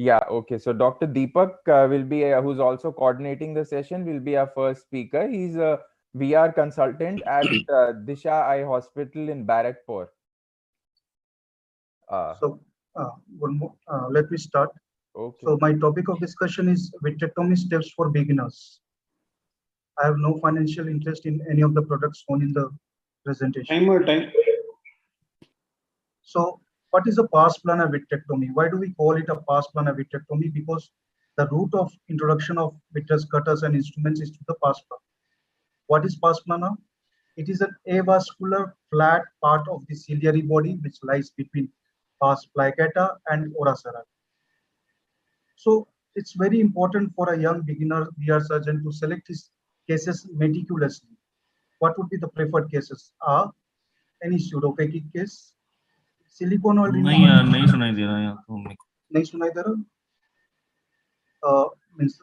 Yeah, okay. So Dr. Deepak will be, who's also coordinating the session, will be our first speaker. He's a VR consultant at Disha Eye Hospital in Barrackpore. So, let me start. Okay. So, my topic of discussion is vitrectomy steps for beginners. I have no financial interest in any of the products shown in the presentation. Time. So, what is a pars plana vitrectomy? Why do we call it a pars plana vitrectomy? Because the route of introduction of vitreous cutters and instruments is to the pars plana. What is pars plana? It is an avascular flat part of the ciliary body which lies between pars plicatum and ora serrata. So it's very important for a young beginner VR surgeon to select his cases meticulously. What would be the preferred cases? Are any pseudophakic case, silicone oil नहीं removal? यार नहीं सुनाई दे रहा यार तुमने नहीं सुनाई दे रहा? Means,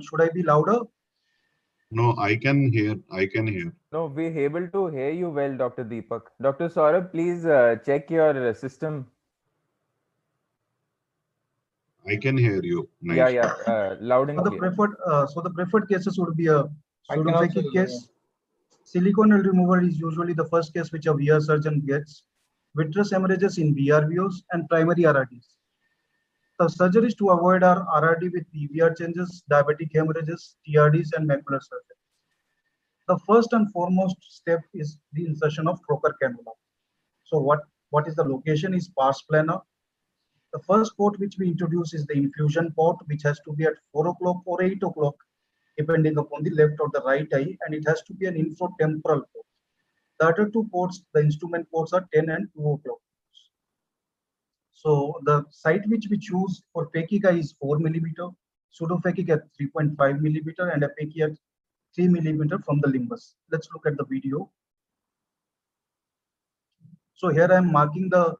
should I be louder? No, I can hear. No, we're able to hear you well, Dr. Deepak. Dr. Saurabh, please check your system. I can hear you. Nice. Yeah, loud and clear. So the preferred cases would be a I can also pseudophakic hear. case. Silicone oil removal is usually the first case which a VR surgeon gets. Vitreous hemorrhages in VRVOs and primary RRDs. The surgeries to avoid are RRD with PVR changes, diabetic hemorrhages, TRDs, and macular surgery. The first and foremost step is the insertion of trocar cannula. So what is the location is pars plana. The first port which we introduce is the infusion port, which has to be at 4 o'clock or 8 o'clock, depending upon the left or the right eye, and it has to be an infratemporal port. The other two ports, the instrument ports, are 10 and 2 o'clock. So the site which we choose for phakic eye is 4 millimeter, pseudophakic at 3.5 millimeter, and aphakic at 3 millimeter from the limbus. Let's look at the video. So here I am marking the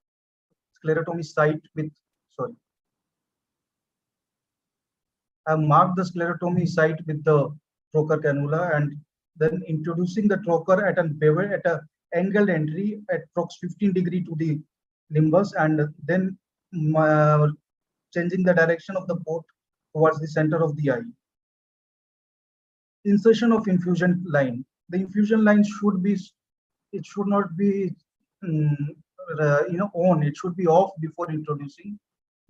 sclerotomy site with, I have marked the sclerotomy site with the trocar cannula and then introducing the trocar at an angled entry at approx 15 degree to the limbus, and then changing the direction of the port towards the center of the eye. Insertion of infusion line. The infusion line should be, it should not be on, it should be off before introducing.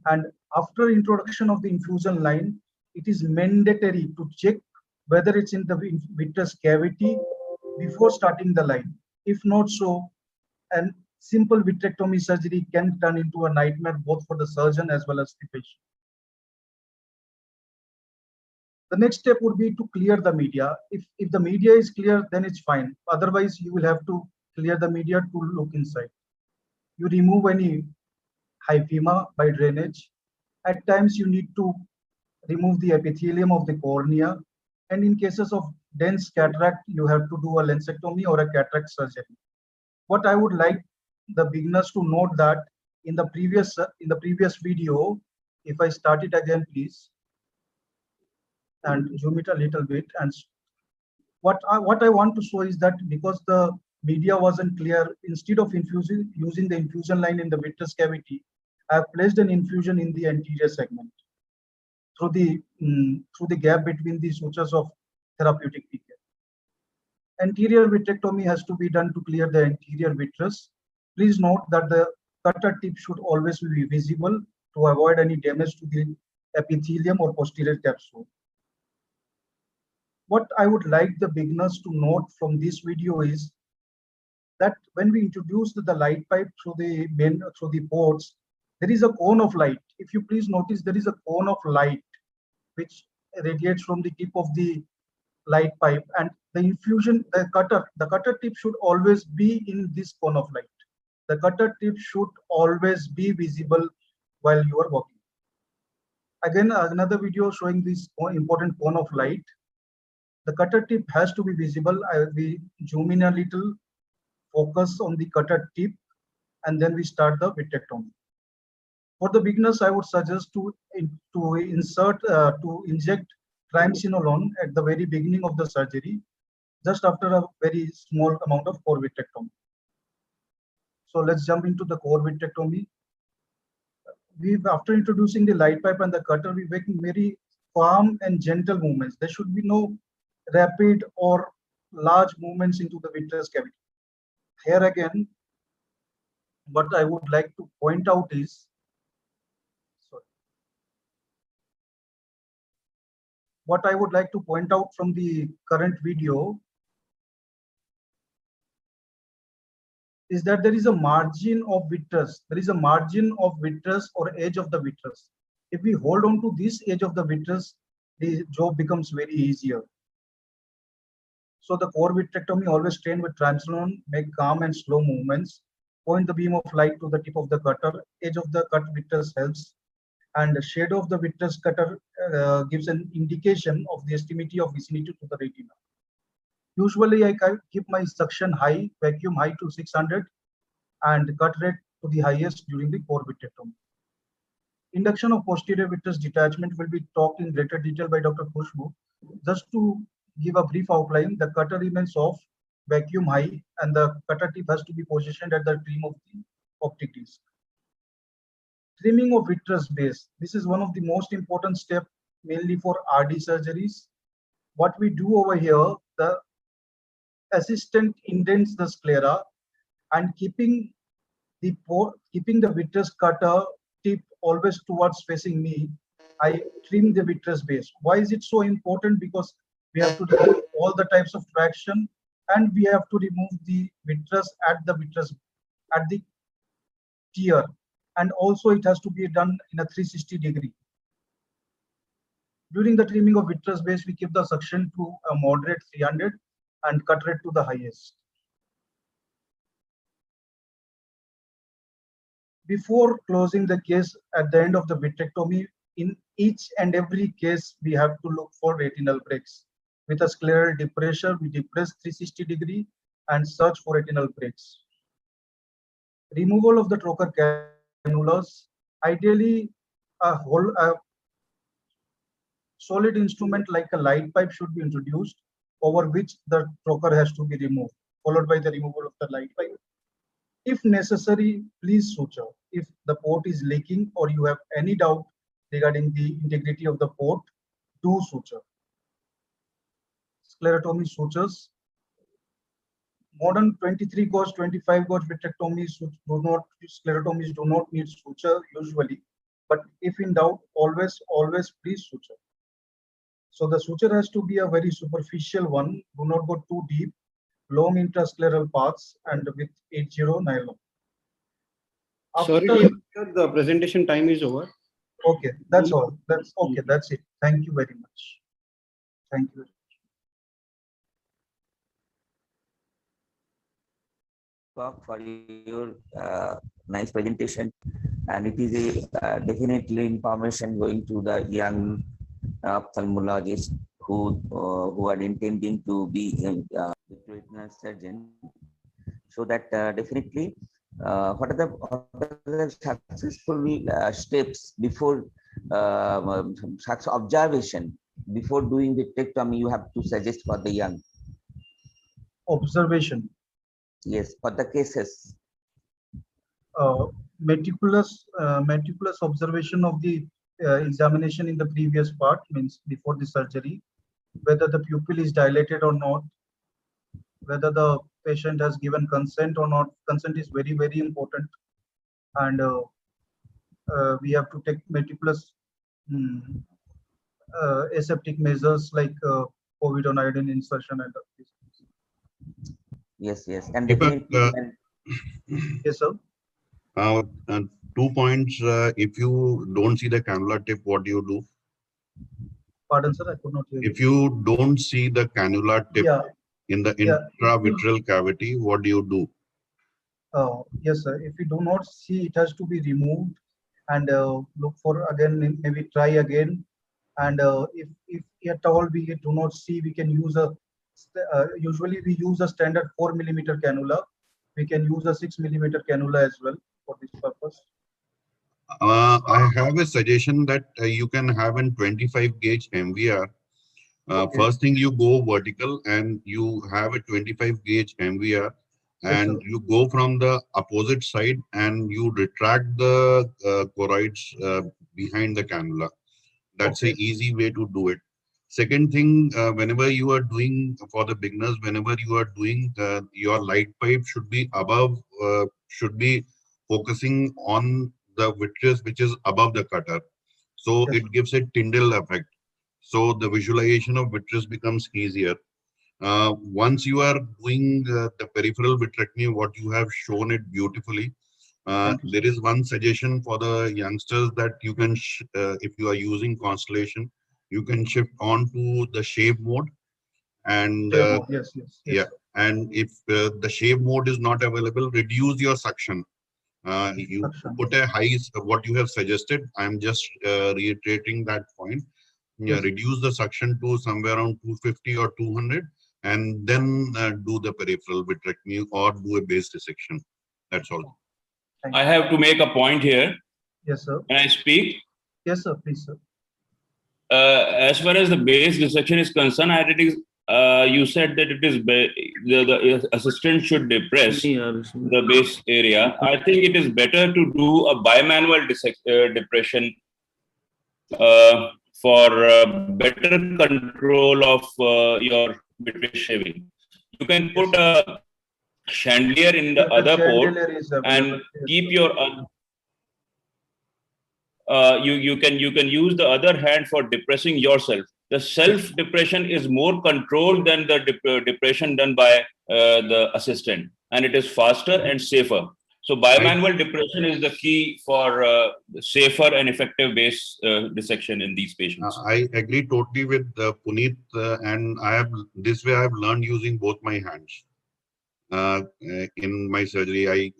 And after introduction of the infusion line, it is mandatory to check whether it's in the vitreous cavity before starting the line. If not so, an simple vitrectomy surgery can turn into a nightmare both for the surgeon as well as the patient. The next step would be to clear the media. If the media is clear, then it's fine. Otherwise, you will have to clear the media to look inside. You remove any hyphema by drainage. At times, you need to remove the epithelium of the cornea. And in cases of dense cataract, you have to do a lensectomy or a cataract surgery. What I would like the beginners to note that in the previous video, if I start it again, please, and zoom it a little bit, and what I want to show is that because the media wasn't clear, instead of using the infusion line in the vitreous cavity, I have placed an infusion in the anterior segment through the gap between the sutures of therapeutic PK. Anterior vitrectomy has to be done to clear the anterior vitreous. Please note that the cutter tip should always be visible to avoid any damage to the epithelium or posterior capsule. What I would like the beginners to note from this video is that when we introduce the light pipe through the ports, there is a cone of light. If you please notice, there is a cone of light which radiates from the tip of the light pipe, and the cutter tip should always be in this cone of light. The cutter tip should always be visible while you are working. Again, another video showing this important cone of light. The cutter tip has to be visible. We zoom in a little, focus on the cutter tip, and then we start the vitrectomy. For the beginners, I would suggest to inject triamcinolone at the very beginning of the surgery, just after a very small amount of core vitrectomy. So let's jump into the core vitrectomy. after introducing the light pipe and the cutter, we make very calm and gentle movements. There should be no rapid or large movements into the vitreous cavity. Here again, what I would like to point out is, what I would like to point out from the current video is that there is a margin of vitreous. There is a margin of vitreous or edge of the vitreous. If we hold on to this edge of the vitreous, the job becomes very easier. So the core vitrectomy always train with triamcinolone, make calm and slow movements, point the beam of light to the tip of the cutter, edge of the cut vitreous helps, and the shadow of the vitreous cutter gives an indication of the estimate of vicinity to the retina. Usually I keep my suction high, vacuum high to 600 and cut rate to the highest during the core vitrectomy. Induction of posterior vitreous detachment will be talked in greater detail by Dr. Khushbu. Just to give a brief outline, the cutter remains off, vacuum high, and the cutter tip has to be positioned at the trim of the optic disc. Trimming of vitreous base. This is one of the most important steps, mainly for RD surgeries. What we do over here, the assistant indents the sclera and keeping the vitreous cutter tip always towards facing me, I trim the vitreous base. Why is it so important? Because we have to remove all the types of traction and we have to remove the vitreous at the tear, and also it has to be done in a 360 degree. During the trimming of vitreous base, we keep the suction to a moderate 300 and cut rate to the highest. Before closing the case at the end of the vitrectomy, in each and every case, we have to look for retinal breaks. With a scleral depressor, we depress 360 degree and search for retinal breaks. Removal of the trocar cannulas. Ideally, a solid instrument like a light pipe should be introduced, over which the trocar has to be removed, followed by the removal of the light pipe. If necessary, please suture. If the port is leaking or you have any doubt regarding the integrity of the port, do suture. Sclerotomy sutures. Modern 23 gauge, 25 gauge vitrectomies sclerotomies do not need suture usually, but if in doubt, always please suture. So the suture has to be a very superficial one. Do not go too deep. Long intrascleral paths and with 80 nylon. Sorry, the presentation time is over. Okay, that's all. That's okay. That's it. Thank you very much. Thank you. For your nice presentation, and it is a definitely information going to the young ophthalmologists who are intending to be a retinal surgeon. So that definitely, what are the successful steps before observation before doing vitrectomy you have to suggest for the young? Observation. Yes, for the cases. Meticulous observation of the examination in the previous part, means before the surgery, whether the pupil is dilated or not, whether the patient has given consent or not. Consent is very, very important, and we have to take meticulous aseptic measures like povidone iodine insertion and these things. Yes, and yes, sir. 2 points. If you don't see the cannula tip, what do you do? Pardon, sir, I could not hear you. If you don't see the cannula tip in the intravitreal cavity, what do you do? Yes, sir. If you do not see, it has to be removed and look for again, maybe try again. And if at all we do not see, we can use a usually we use a standard 4 millimeter cannula. We can use a 6 millimeter cannula as well for this purpose. I have a suggestion that you can have a 25 gauge MVR. Okay. First thing, you go vertical and you have a 25 gauge MVR and you go from the opposite side and you retract the choroids behind the cannula. That's an easy way to do it. Second thing, whenever you are doing, for the beginners, whenever you are doing, your light pipe should be above, should be focusing on the vitreous which is above the cutter. So Yes. it gives a Tyndall effect. So the visualization of vitreous becomes easier. Once you are doing the peripheral vitrectomy, what you have shown it beautifully. Thank you, There is one suggestion for the youngsters that you can, if you are using Constellation, you can shift on to the shave mode. And Yes, yeah, and if the shave mode is not available, reduce your suction. You Suction. put a high, what you have suggested. I'm just reiterating that point. Yeah, Yes. reduce the suction to somewhere around 250 or 200, and then do the peripheral vitrectomy or do a base dissection. That's all. I have to make a point here. Yes, sir. Can I speak? Yes, sir. Please, sir. As far as the base dissection is concerned, you said that it is the assistant should depress the base area. I think it is better to do a bimanual depression for better control of your vitreous shaving. You can put a chandelier in the other port and keep your you can use the other hand for depressing yourself. The self depression is more controlled than the depression done by the assistant, and it is faster and safer. So bimanual depression is the key for safer and effective base dissection in these patients. I agree totally with Puneet, and I have this way I have learned using both my hands. In my surgery, I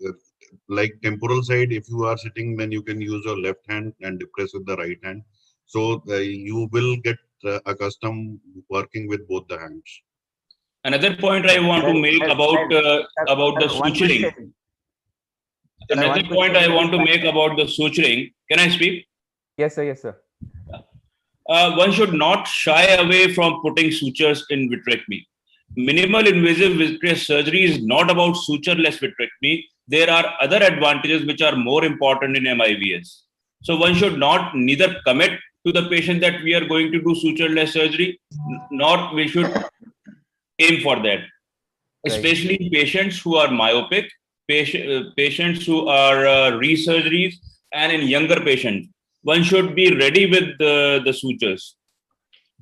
like temporal side. If you are sitting, then you can use your left hand and depress with the right hand. So you will get accustomed working with both the hands. Another point I want to make about the suturing. Another point I want to make about the suturing. Can I speak? Yes, sir. Yes, sir. One should not shy away from putting sutures in vitrectomy. Minimal invasive vitreous surgery is not about sutureless vitrectomy. There are other advantages which are more important in MIVS. So one should not neither commit to the patient that we are going to do sutureless surgery, nor we should aim for that. Especially in patients who are myopic, patients who are resurgeries, and in younger patients. One should be ready with the sutures,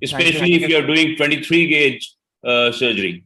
especially if you are doing 23 gauge surgery.